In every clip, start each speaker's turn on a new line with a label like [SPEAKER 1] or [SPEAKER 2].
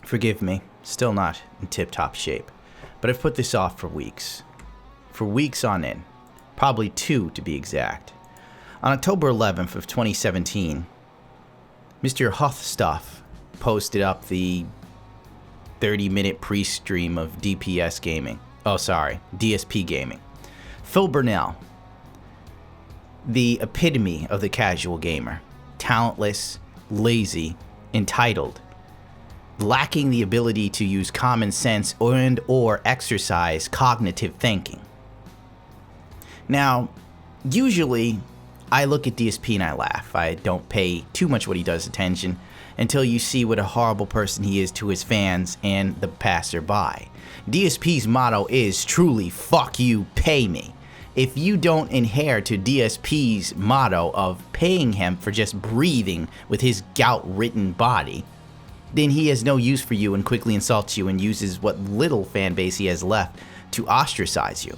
[SPEAKER 1] Forgive me, still not in tip-top shape, but I've put this off for weeks. For weeks on end. Probably 2 to be exact. On October 11th of 2017, Mr. Mrhuth posted up the 30-minute pre-stream of DSP Gaming. Phil Burnell, the epitome of the casual gamer, talentless, lazy, entitled, lacking the ability to use common sense or exercise cognitive thinking. Now, usually, I look at DSP and I laugh. I don't pay too much what he does attention until you see what a horrible person he is to his fans and the passerby. DSP's motto is truly, fuck you, pay me. If you don't adhere to DSP's motto of paying him for just breathing with his gout-ridden body, then he has no use for you and quickly insults you and uses what little fan base he has left to ostracize you.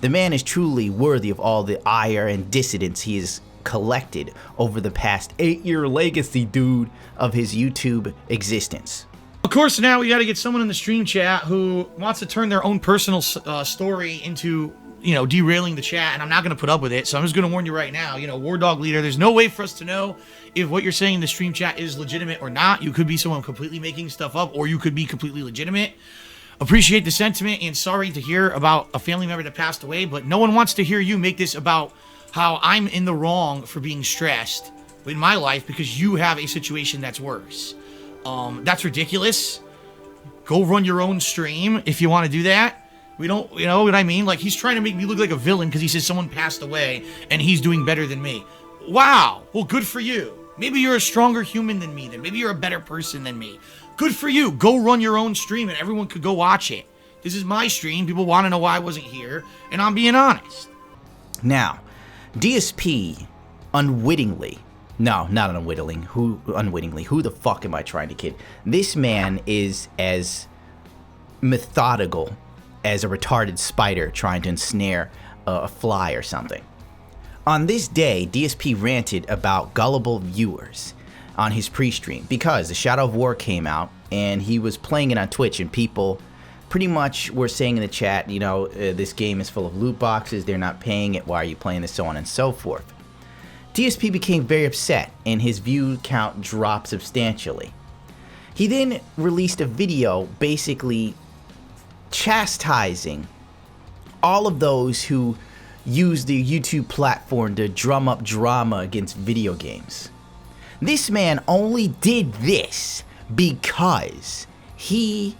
[SPEAKER 1] The man is truly worthy of all the ire and dissidence he has collected over the past 8-year legacy, dude, of his YouTube existence.
[SPEAKER 2] Of course, now we got to get someone in the stream chat who wants to turn their own personal story into, derailing the chat, and I'm not going to put up with it, so I'm just going to warn you right now, War Dog Leader, there's no way for us to know if what you're saying in the stream chat is legitimate or not. You could be someone completely making stuff up, or you could be completely legitimate. Appreciate the sentiment, and sorry to hear about a family member that passed away, but no one wants to hear you make this about how I'm in the wrong for being stressed in my life because you have a situation that's worse. That's ridiculous. Go run your own stream if you want to do that. We don't, you know what I mean? Like, he's trying to make me look like a villain because he says someone passed away and he's doing better than me. Wow. Well, good for you. Maybe you're a stronger human than me then. Maybe you're a better person than me. Good for you. Go run your own stream and everyone could go watch it. This is my stream. People want to know why I wasn't here, and I'm being honest.
[SPEAKER 1] Now, DSP unwittingly, no, not unwittingly, who the fuck am I trying to kid? This man is as methodical as a retarded spider trying to ensnare a fly or something. On this day, DSP ranted about gullible viewers on his pre-stream because the Shadow of War came out and he was playing it on Twitch, and people pretty much were saying in the chat, this game is full of loot boxes, they're not paying it, why are you playing this, so on and so forth. DSP became very upset and his view count dropped substantially. He then released a video basically chastising all of those who use the YouTube platform to drum up drama against video games. This man only did this because he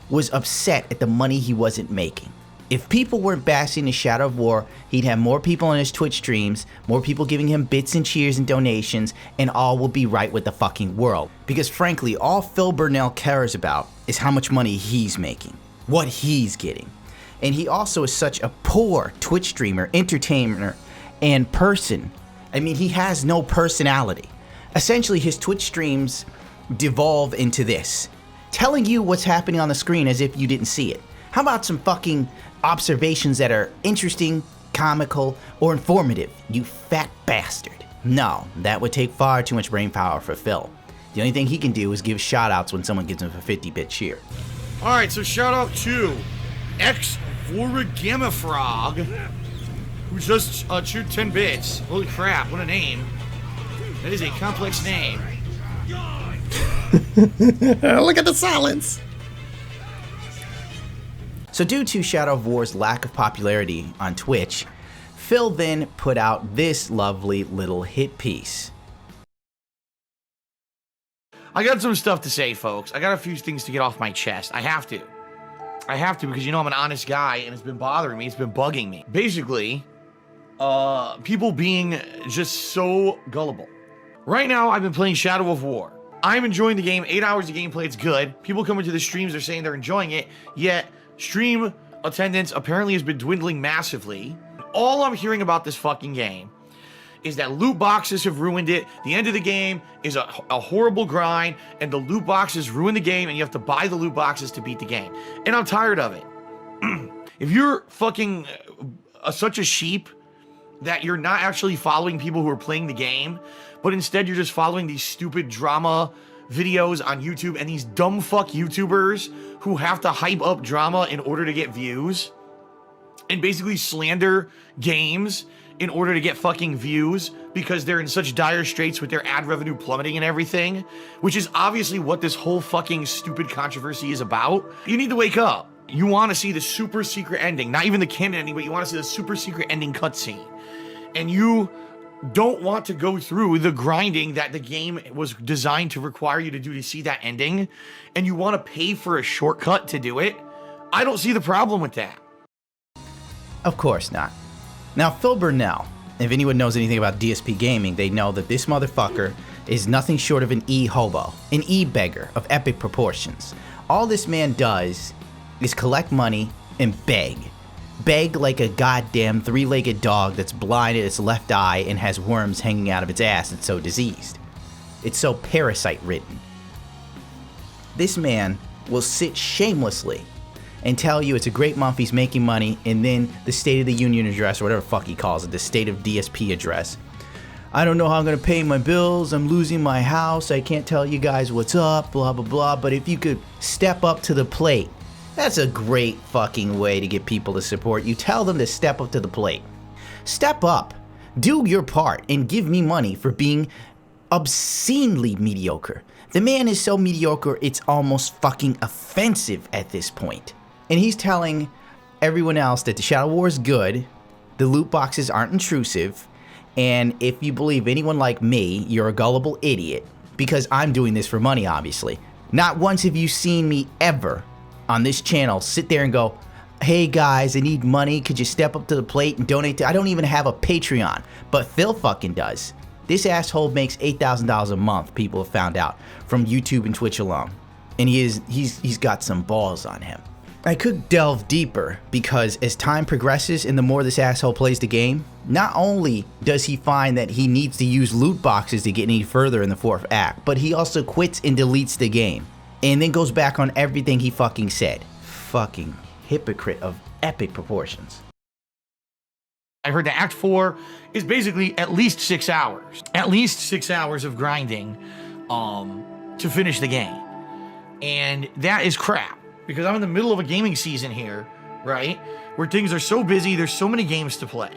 [SPEAKER 1] was upset at the money he wasn't making. If people weren't bashing the Shadow of War, he'd have more people on his Twitch streams, more people giving him bits and cheers and donations, and all will be right with the fucking world. Because frankly, all Phil Burnell cares about is how much money he's making, what he's getting. And he also is such a poor Twitch streamer, entertainer, and person. I mean, he has no personality. Essentially, his Twitch streams devolve into this, telling you what's happening on the screen as if you didn't see it. How about some fucking observations that are interesting, comical, or informative, you fat bastard? No, that would take far too much brain power for Phil. The only thing he can do is give shout-outs when someone gives him a 50-bit cheer.
[SPEAKER 2] Alright, so shout-out to X-Voragamafrog, who just chewed 10 bits. Holy crap, what a name. That is a complex name.
[SPEAKER 3] Look at the silence.
[SPEAKER 1] So due to Shadow of War's lack of popularity on Twitch, Phil then put out this lovely little hit piece.
[SPEAKER 2] I got some stuff to say, folks. I got a few things to get off my chest. I have to because I'm an honest guy and it's been bothering me. It's been bugging me. Basically, people being just so gullible. Right now, I've been playing Shadow of War. I'm enjoying the game. 8 hours of gameplay, it's good. People come into the streams, they're saying they're enjoying it, yet stream attendance apparently has been dwindling massively. All I'm hearing about this fucking game is that loot boxes have ruined it. The end of the game is a horrible grind, and the loot boxes ruin the game, and you have to buy the loot boxes to beat the game. And I'm tired of it. If you're fucking such a sheep that you're not actually following people who are playing the game, but instead you're just following these stupid drama videos on YouTube and these dumb fuck YouTubers who have to hype up drama in order to get views and basically slander games in order to get fucking views because they're in such dire straits with their ad revenue plummeting and everything, which is obviously what this whole fucking stupid controversy is about. You need to wake up. You want to see the super secret ending, not even the canon ending, but you want to see the super secret ending cutscene. And you don't want to go through the grinding that the game was designed to require you to do to see that ending, and you want to pay for a shortcut to do it. I don't see the problem with that.
[SPEAKER 1] Of course not. Now, Phil Burnell, if anyone knows anything about DSP Gaming, they know that this motherfucker is nothing short of an e-hobo, an e-beggar of epic proportions. All this man does is collect money and beg. Beg like a goddamn three-legged dog that's blind in its left eye and has worms hanging out of its ass. It's so diseased. It's so parasite-ridden. This man will sit shamelessly and tell you it's a great month, he's making money, and then the State of the Union address, or whatever the fuck he calls it, the State of DSP address. I don't know how I'm gonna pay my bills, I'm losing my house, I can't tell you guys what's up, blah blah blah, but if you could step up to the plate. That's a great fucking way to get people to support you. Tell them to step up to the plate. Step up, do your part, and give me money for being obscenely mediocre. The man is so mediocre, it's almost fucking offensive at this point. And he's telling everyone else that the Shadow War is good, the loot boxes aren't intrusive, and if you believe anyone like me, you're a gullible idiot, because I'm doing this for money, obviously. Not once have you seen me ever on this channel sit there and go, hey guys, I need money, could you step up to the plate and donate I don't even have a Patreon, but Phil fucking does. This asshole makes $8,000 a month, people have found out, from YouTube and Twitch alone. And he's got some balls on him. I could delve deeper, because as time progresses and the more this asshole plays the game, not only does he find that he needs to use loot boxes to get any further in the 4th act, but he also quits and deletes the game, and then goes back on everything he fucking said. Fucking hypocrite of epic proportions.
[SPEAKER 2] I heard that Act 4 is basically at least 6 hours. At least 6 hours of grinding to finish the game. And that is crap. Because I'm in the middle of a gaming season here, right? Where things are so busy, there's so many games to play.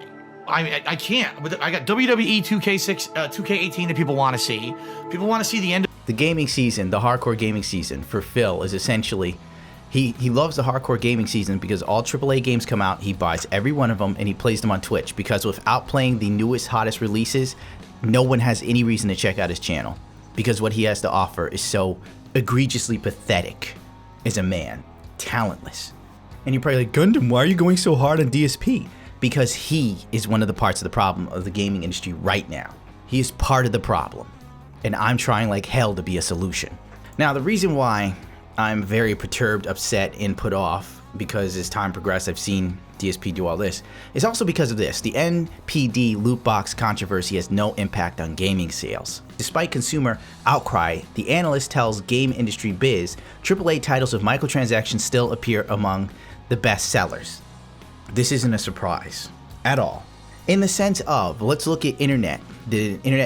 [SPEAKER 2] I can't, but I got WWE 2K18 that people want to see. People want to see the end of
[SPEAKER 1] the gaming season, the hardcore gaming season for Phil is essentially, he loves the hardcore gaming season because all AAA games come out, he buys every one of them and he plays them on Twitch, because without playing the newest, hottest releases, no one has any reason to check out his channel, because what he has to offer is so egregiously pathetic as a man, talentless. And you're probably like, Gundam, why are you going so hard on DSP? Because he is one of the parts of the problem of the gaming industry right now. He is part of the problem, and I'm trying like hell to be a solution. Now, the reason why I'm very perturbed, upset, and put off, because as time progressed, I've seen DSP do all this, is also because of this. The NPD loot box controversy has no impact on gaming sales. Despite consumer outcry, the analyst tells Game Industry Biz, AAA titles with microtransactions still appear among the best sellers. This isn't a surprise at all. In the sense of, let's look at the internet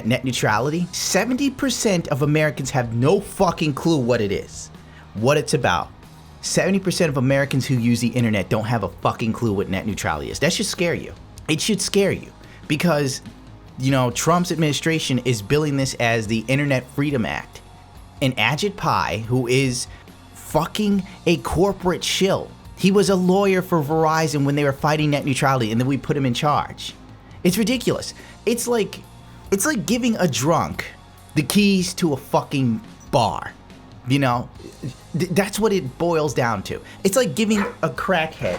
[SPEAKER 1] net neutrality. 70% of Americans have no fucking clue what it is, what it's about. 70% of Americans who use the internet don't have a fucking clue what net neutrality is. That should scare you. It should scare you, because, you know, Trump's administration is billing this as the Internet Freedom Act. And Ajit Pai, who is fucking a corporate shill, he was a lawyer for Verizon when they were fighting net neutrality, and then we put him in charge. It's ridiculous. It's like giving a drunk the keys to a fucking bar. You know, that's what it boils down to. It's like giving a crackhead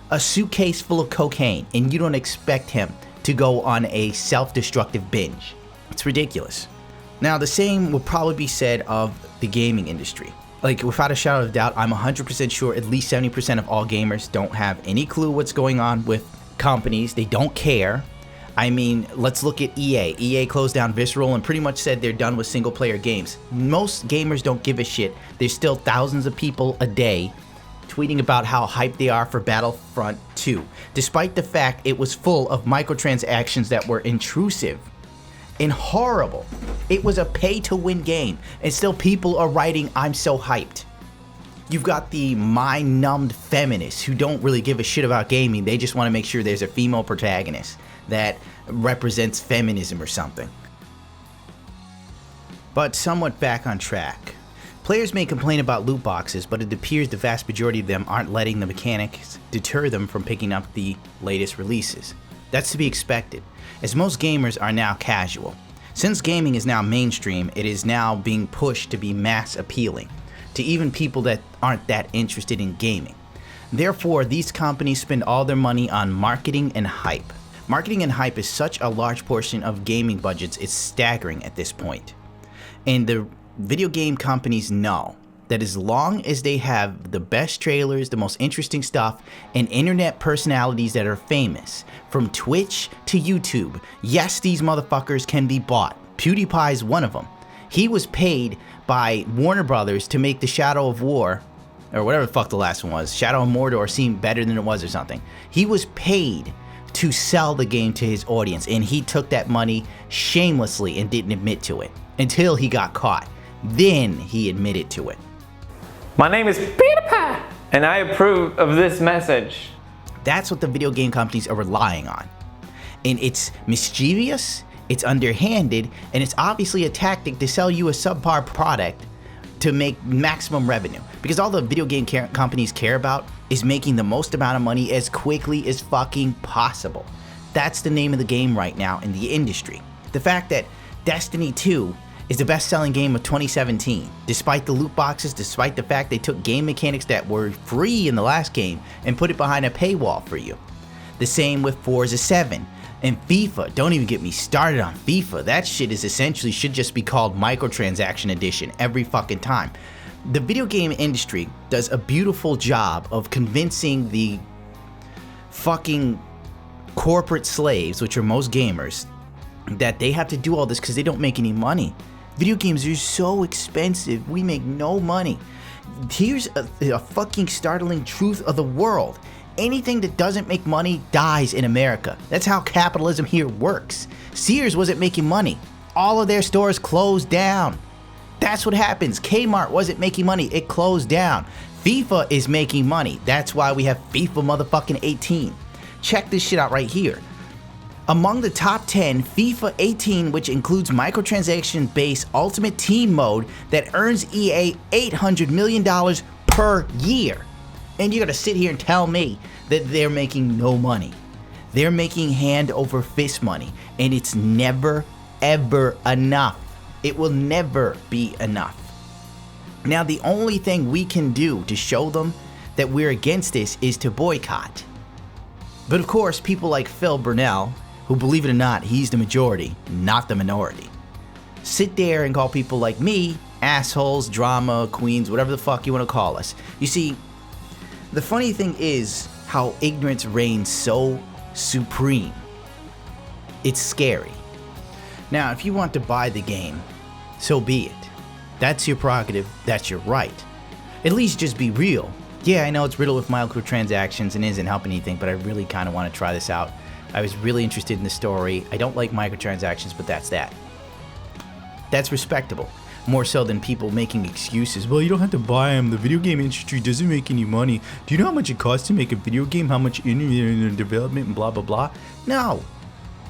[SPEAKER 1] a suitcase full of cocaine and you don't expect him to go on a self-destructive binge. It's ridiculous. Now, the same will probably be said of the gaming industry. Like, without a shadow of a doubt, I'm 100% sure at least 70% of all gamers don't have any clue what's going on with companies. They don't care. I mean, let's look at EA. EA closed down Visceral and pretty much said they're done with single-player games. Most gamers don't give a shit. There's still thousands of people a day tweeting about how hyped they are for Battlefront 2, despite the fact it was full of microtransactions that were intrusive and horrible. It was a pay-to-win game, and still people are writing, "I'm so hyped." You've got the mind-numbed feminists who don't really give a shit about gaming. They just want to make sure there's a female protagonist that represents feminism or something. But somewhat back on track. Players may complain about loot boxes, but it appears the vast majority of them aren't letting the mechanics deter them from picking up the latest releases. That's to be expected, as most gamers are now casual. Since gaming is now mainstream, it is now being pushed to be mass appealing to even people that aren't that interested in gaming. Therefore, these companies spend all their money on marketing and hype. Marketing and hype is such a large portion of gaming budgets, it's staggering at this point. And the video game companies know that as long as they have the best trailers, the most interesting stuff, and internet personalities that are famous, from Twitch to YouTube, yes, these motherfuckers can be bought. PewDiePie is one of them. He was paid by Warner Brothers to make the Shadow of War, or whatever the fuck the last one was, Shadow of Mordor seem better than it was or something. He was paid to sell the game to his audience, and he took that money shamelessly and didn't admit to it until he got caught. Then he admitted to it.
[SPEAKER 4] My name is PewDiePie, and I approve of this message.
[SPEAKER 1] That's what the video game companies are relying on. And it's mischievous, it's underhanded, and it's obviously a tactic to sell you a subpar product to make maximum revenue. Because all the video game companies care about is making the most amount of money as quickly as fucking possible. That's the name of the game right now in the industry. The fact that Destiny 2 is the best-selling game of 2017, despite the loot boxes, despite the fact they took game mechanics that were free in the last game and put it behind a paywall for you. The same with Forza 7 and FIFA. Don't even get me started on FIFA. That shit is essentially should just be called microtransaction edition every fucking time. The video game industry does a beautiful job of convincing the fucking corporate slaves, which are most gamers, that they have to do all this because they don't make any money. Video games are so expensive, we make no money. Here's a fucking startling truth of the world. Anything that doesn't make money dies in America. That's how capitalism here works. Sears wasn't making money. All of their stores closed down. That's what happens. Kmart wasn't making money, it closed down. FIFA is making money. That's why we have FIFA motherfucking 18. Check this shit out right here. Among the top 10, FIFA 18, which includes microtransaction-based Ultimate Team mode that earns EA $800 million per year. And you're gonna sit here and tell me that they're making no money. They're making hand over fist money, and it's never, ever enough. It will never be enough. Now, the only thing we can do to show them that we're against this is to boycott. But of course, people like Phil Burnell, who, believe it or not, he's the majority, not the minority, sit there and call people like me assholes, drama queens, whatever the fuck you want to call us. You see, the funny thing is how ignorance reigns so supreme. It's scary. Now, if you want to buy the game, so be it. That's your prerogative, that's your right. At least just be real. Yeah, I know it's riddled with microtransactions and isn't helping anything, but I really kind of want to try this out. I was really interested in the story. I don't like microtransactions, but that's that. That's respectable. More so than people making excuses. Well, you don't have to buy them. The video game industry doesn't make any money. Do you know how much it costs to make a video game? How much in development and blah, blah, blah? No.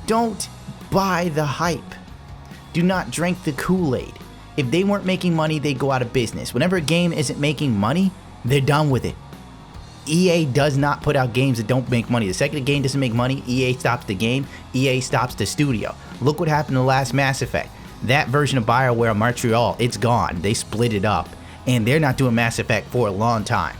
[SPEAKER 1] Don't buy the hype. Do not drink the Kool-Aid. If they weren't making money, they'd go out of business. Whenever a game isn't making money, they're done with it. EA does not put out games that don't make money. The second a game doesn't make money, EA stops the game, EA stops the studio. Look what happened to the last Mass Effect. That version of BioWare Montreal, it's gone. They split it up, and they're not doing Mass Effect for a long time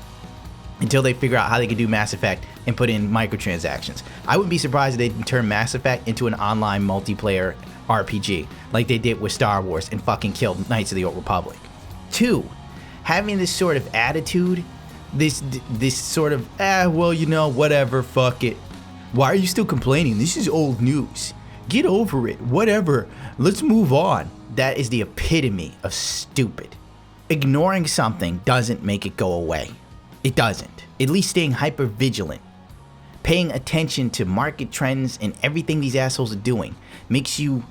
[SPEAKER 1] until they figure out how they can do Mass Effect and put in microtransactions. I wouldn't be surprised if they can turn Mass Effect into an online multiplayer RPG like they did with Star Wars and fucking killed Knights of the Old Republic. 2, having this sort of attitude, this sort of, well, you know, whatever, fuck it. Why are you still complaining? This is old news. Get over it, whatever, let's move on. That is the epitome of stupid. Ignoring something doesn't make it go away. It doesn't. At least staying hyper vigilant, paying attention to market trends and everything these assholes are doing makes you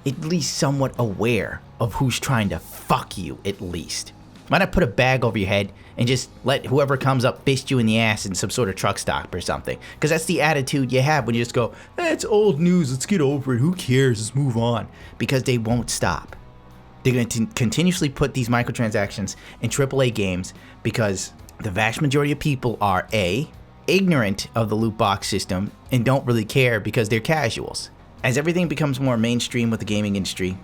[SPEAKER 1] at least somewhat aware of who's trying to fuck you, at least. Why not put a bag over your head and just let whoever comes up fist you in the ass in some sort of truck stop or something? Because that's the attitude you have when you just go, it's old news, let's get over it, who cares, let's move on. Because they won't stop. They're going to continuously put these microtransactions in AAA games because the vast majority of people are A, ignorant of the loot box system and don't really care because they're casuals. As everything becomes more mainstream with the gaming industry,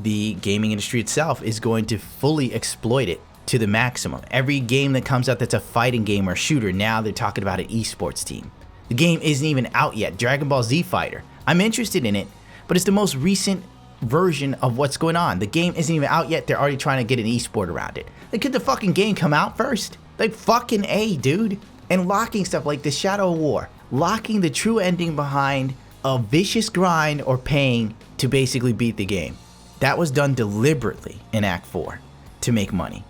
[SPEAKER 1] the gaming industry itself is going to fully exploit it to the maximum. Every game that comes out that's a fighting game or shooter, now they're talking about an esports team. The game isn't even out yet, Dragon Ball Z Fighter. I'm interested in it, but it's the most recent version of what's going on. The game isn't even out yet, they're already trying to get an esport around it. Like, could the fucking game come out first? Like, fucking A, dude. And locking stuff like the Shadow of War, locking the true ending behind a vicious grind or paying to basically beat the game. That was done deliberately in Act 4 to make money.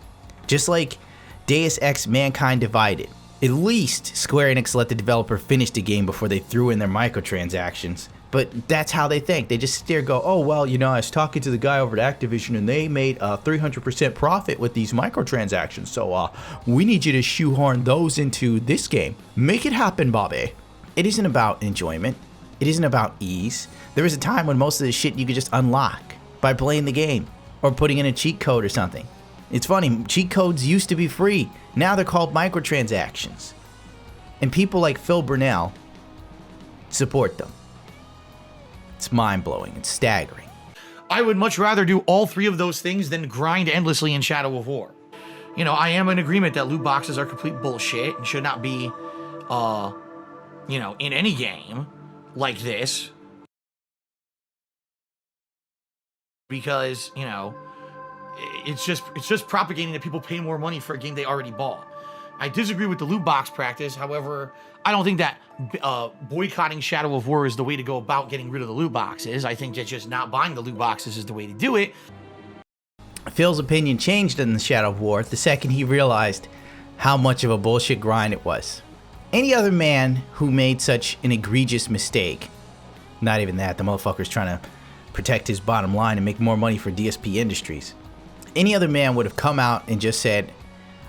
[SPEAKER 1] Just like Deus Ex Mankind Divided. At least Square Enix let the developer finish the game before they threw in their microtransactions. But that's how they think. They just sit there and go, oh, well, you know, I was talking to the guy over at Activision and they made a 300% profit with these microtransactions. So we need you to shoehorn those into this game. Make it happen, Bobby. It isn't about enjoyment. It isn't about ease. There was a time when most of this shit you could just unlock by playing the game or putting in a cheat code or something. It's funny, cheat codes used to be free. Now they're called microtransactions. And people like Phil Burnell support them. It's mind-blowing. It's staggering.
[SPEAKER 2] I would much rather do all three of those things than grind endlessly in Shadow of War. You know, I am in agreement that loot boxes are complete bullshit and should not be, you know, in any game like this. Because, you know, it's just propagating that people pay more money for a game they already bought. I disagree with the loot box practice. However, I don't think that boycotting Shadow of War is the way to go about getting rid of the loot boxes. I think that just not buying the loot boxes is the way to do it.
[SPEAKER 1] Phil's opinion changed in the Shadow of War the second he realized how much of a bullshit grind it was. Any other man who made such an egregious mistake, not even that, the motherfucker's trying to protect his bottom line and make more money for DSP Industries. Any other man would have come out and just said,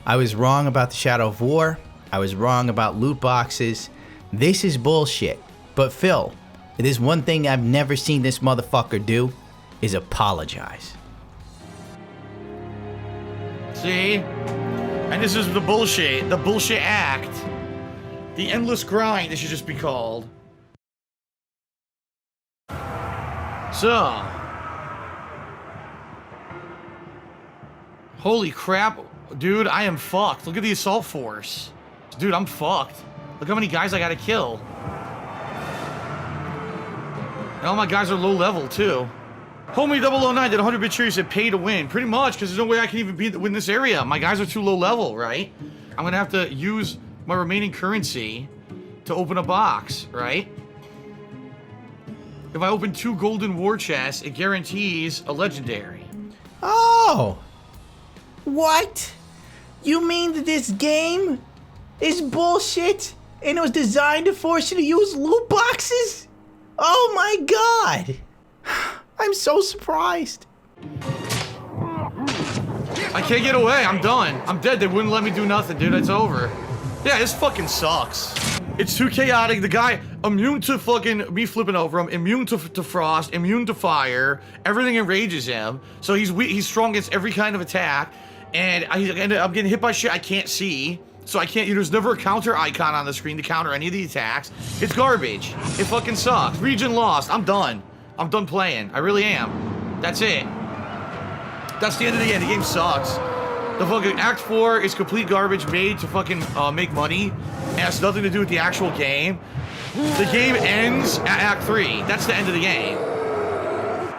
[SPEAKER 1] I was wrong about the Shadow of War, I was wrong about loot boxes, this is bullshit. But Phil, it is one thing I've never seen this motherfucker do, is apologize.
[SPEAKER 2] See? And this is the bullshit act. The endless grind, it should just be called. So, holy crap, dude, I am fucked. Look at the assault force. Dude, I'm fucked. Look how many guys I gotta kill. And all my guys are low level, too. Homie 009 did 100-bit cheer, said pay to win. Pretty much, because there's no way I can even win this area. My guys are too low level, right? I'm gonna have to use my remaining currency to open a box, right? If I open 2 golden war chests, it guarantees a legendary.
[SPEAKER 1] Oh! What? You mean that this game is bullshit and it was designed to force you to use loot boxes? Oh my god! I'm so surprised.
[SPEAKER 2] I can't get away, I'm done. I'm dead, they wouldn't let me do nothing, dude, it's over. Yeah, this fucking sucks. It's too chaotic. The guy, immune to fucking me flipping over him, immune to frost, immune to fire. Everything enrages him. So he's strong against every kind of attack. And I'm getting hit by shit I can't see. So I can't, there's never a counter icon on the screen to counter any of the attacks. It's garbage. It fucking sucks. Region lost. I'm done. I'm done playing. I really am. That's it. That's the end of the game. The game sucks. The fucking Act 4 is complete garbage made to fucking make money. It has nothing to do with the actual game. The game ends at Act 3. That's the end of the game.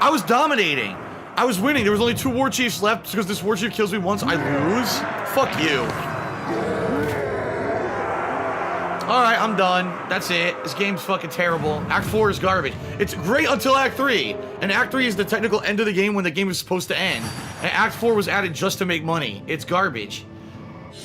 [SPEAKER 2] I was dominating. I was winning. There was only 2 war chiefs left because this war chief kills me once. I lose. Fuck you. Alright, I'm done. That's it. This game's fucking terrible. Act 4 is garbage. It's great until Act 3. And Act 3 is the technical end of the game when the game is supposed to end. And Act 4 was added just to make money. It's garbage.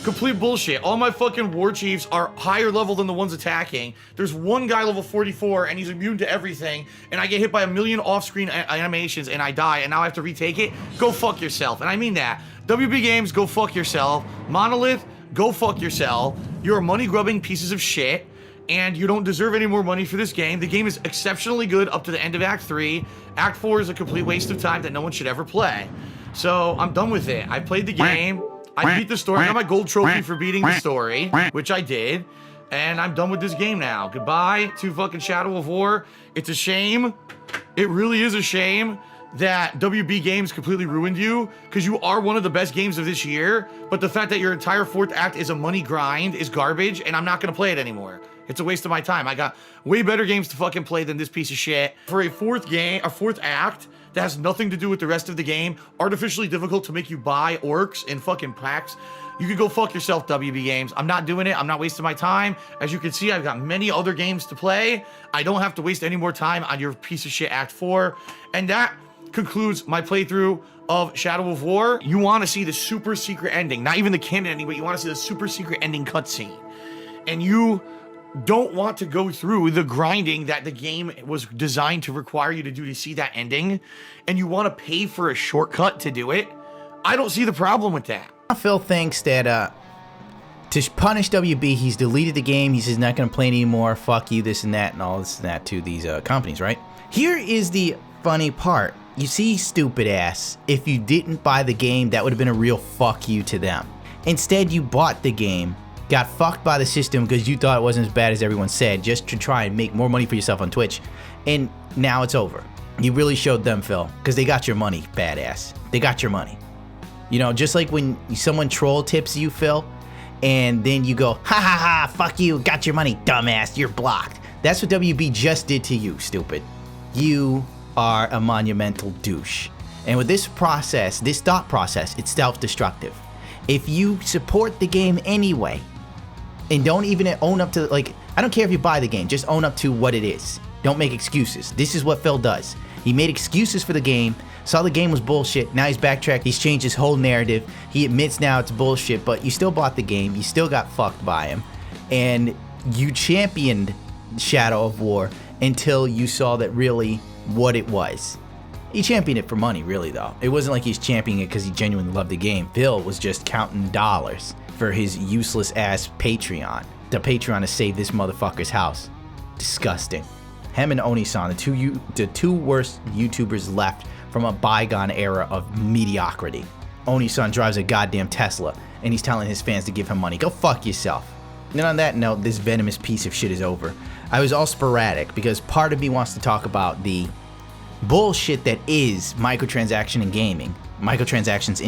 [SPEAKER 2] Complete bullshit. All my fucking war chiefs are higher level than the ones attacking. There's one guy level 44 and he's immune to everything, and I get hit by a million off-screen animations and I die, and now I have to retake it. Go fuck yourself. And I mean that. WB Games, go fuck yourself. Monolith, go fuck yourself. You're money-grubbing pieces of shit, and you don't deserve any more money for this game. The game is exceptionally good up to the end of Act 3. Act 4 is a complete waste of time that no one should ever play. So I'm done with it. I played the game. I beat the story. I got my gold trophy for beating the story, which I did. And I'm done with this game now. Goodbye to fucking Shadow of War. It's a shame. It really is a shame that WB Games completely ruined you, because you are one of the best games of this year, but the fact that your entire fourth act is a money grind is garbage, and I'm not gonna play it anymore. It's a waste of my time. I got way better games to fucking play than this piece of shit. For a fourth act that has nothing to do with the rest of the game, artificially difficult to make you buy orcs and fucking packs, you could go fuck yourself, WB Games. I'm not doing it. I'm not wasting my time. As you can see, I've got many other games to play. I don't have to waste any more time on your piece of shit Act 4. And that concludes my playthrough of Shadow of War. You want to see the super secret ending, not even the canon ending, but you want to see the super secret ending cutscene. And you don't want to go through the grinding that the game was designed to require you to do to see that ending, and you want to pay for a shortcut to do it. I don't see the problem with that.
[SPEAKER 1] Phil thinks that to punish WB, he's deleted the game. He says he's not going to play anymore. Fuck you, this and that, and all this and that to these companies, right? Here is the funny part. You see, stupid ass, if you didn't buy the game, that would have been a real fuck you to them. Instead, you bought the game, got fucked by the system because you thought it wasn't as bad as everyone said, just to try and make more money for yourself on Twitch, and now it's over. You really showed them, Phil, because they got your money, badass. They got your money. You know, just like when someone troll tips you, Phil, and then you go, ha ha ha, fuck you, got your money, dumbass, you're blocked. That's what WB just did to you, stupid. You are a monumental douche. And with this process, this thought process, it's self-destructive. If you support the game anyway, and don't even own up to, like, I don't care if you buy the game, just own up to what it is. Don't make excuses. This is what Phil does. He made excuses for the game, saw the game was bullshit, now he's backtracked, he's changed his whole narrative, he admits now it's bullshit, but you still bought the game, you still got fucked by him, and you championed Shadow of War until you saw that really what it was. He championed it for money, really, though. It wasn't like he's championing it because he genuinely loved the game. Phil was just counting dollars for his useless ass Patreon. The Patreon to save this motherfucker's house. Disgusting. Him and Oni-san, the two worst YouTubers left from a bygone era of mediocrity. Oni-san drives a goddamn Tesla, and he's telling his fans to give him money. Go fuck yourself. And on that note, this venomous piece of shit is over. I was all sporadic because part of me wants to talk about the bullshit that is microtransactions in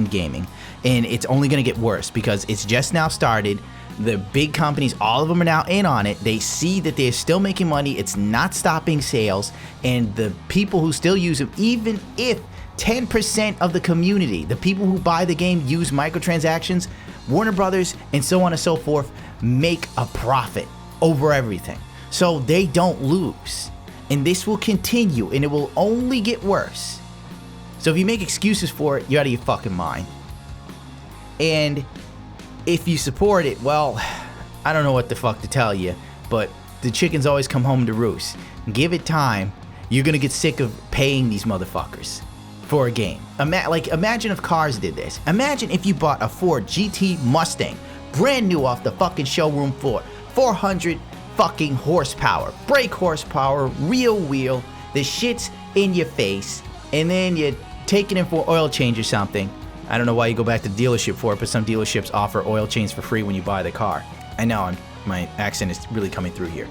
[SPEAKER 1] gaming, and it's only going to get worse because it's just now started. The big companies, all of them are now in on it. They see that they're still making money. It's not stopping sales, and the people who still use them, even if 10% of the community, the people who buy the game, use microtransactions, Warner Brothers and so on and so forth, make a profit over everything. So they don't lose. And this will continue, and it will only get worse. So if you make excuses for it, you're out of your fucking mind. And if you support it, well, I don't know what the fuck to tell you, but the chickens always come home to roost. Give it time. You're gonna get sick of paying these motherfuckers for a game. Imagine if cars did this. Imagine if you bought a Ford GT Mustang, brand new off the fucking showroom floor, 400 fucking horsepower, brake horsepower, real wheel, the shit's in your face, and then you take it in for oil change or something. I don't know why you go back to the dealership for it, but some dealerships offer oil change for free when you buy the car. I know, my accent is really coming through here.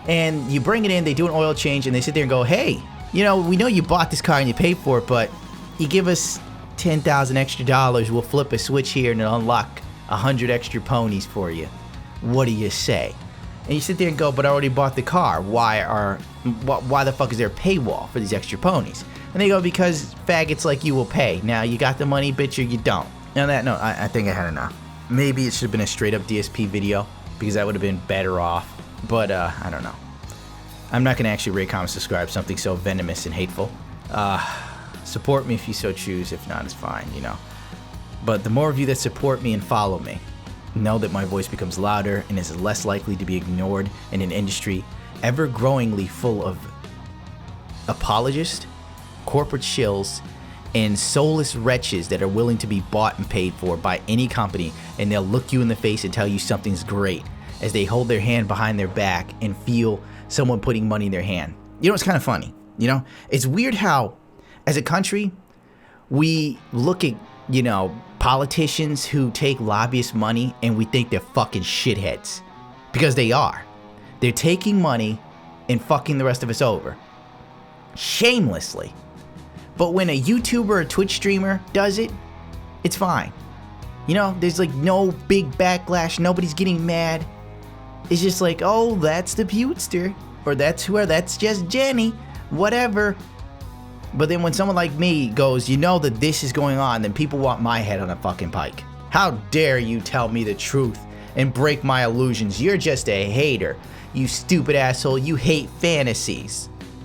[SPEAKER 1] And you bring it in, they do an oil change, and they sit there and go, hey, you know, we know you bought this car and you paid for it, but you give us $10,000 extra dollars, we'll flip a switch here and it'll unlock 100 extra ponies for you. What do you say? And you sit there and go, but I already bought the car. Why the fuck is there a paywall for these extra ponies? And they go, because faggots like you will pay. Now, you got the money, bitch, or you don't. Now that, no, I think I had enough. Maybe it should have been a straight up DSP video, because that would have been better off. But, I don't know. I'm not going to actually rate, comment, subscribe, something so venomous and hateful. Support me if you so choose. If not, it's fine, you know. But the more of you that support me and follow me, know that my voice becomes louder and is less likely to be ignored in an industry ever growingly full of apologists, corporate shills, and soulless wretches that are willing to be bought and paid for by any company, and they'll look you in the face and tell you something's great as they hold their hand behind their back and feel someone putting money in their hand. You know, it's kind of funny. You know, it's weird how as a country we look at, you know, politicians who take lobbyist money and we think they're fucking shitheads, because they are. They're taking money and fucking the rest of us over shamelessly. But when a YouTuber or Twitch streamer does it, it's fine. You know, there's like no big backlash. Nobody's getting mad. It's just like, oh, that's the Pewtster, or that's just Jenny, whatever. But then when someone like me goes, you know that this is going on, then people want my head on a fucking pike. How dare you tell me the truth and break my illusions? You're just a hater. You stupid asshole. You hate fantasies.